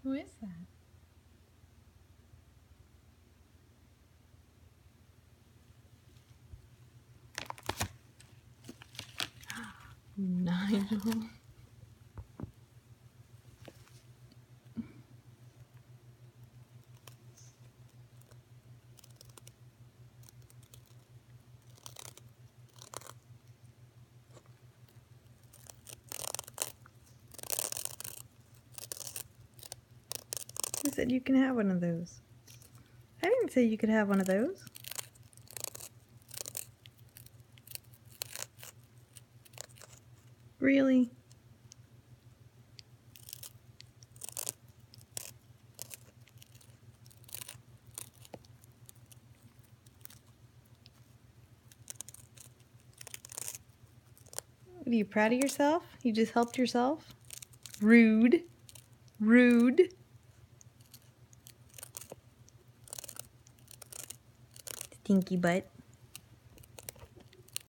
Who is that? Nigel. Who said you can have one of those? I didn't say you could have one of those. Really? Are you proud of yourself? You just helped yourself? Rude. Rude. Stinky butt.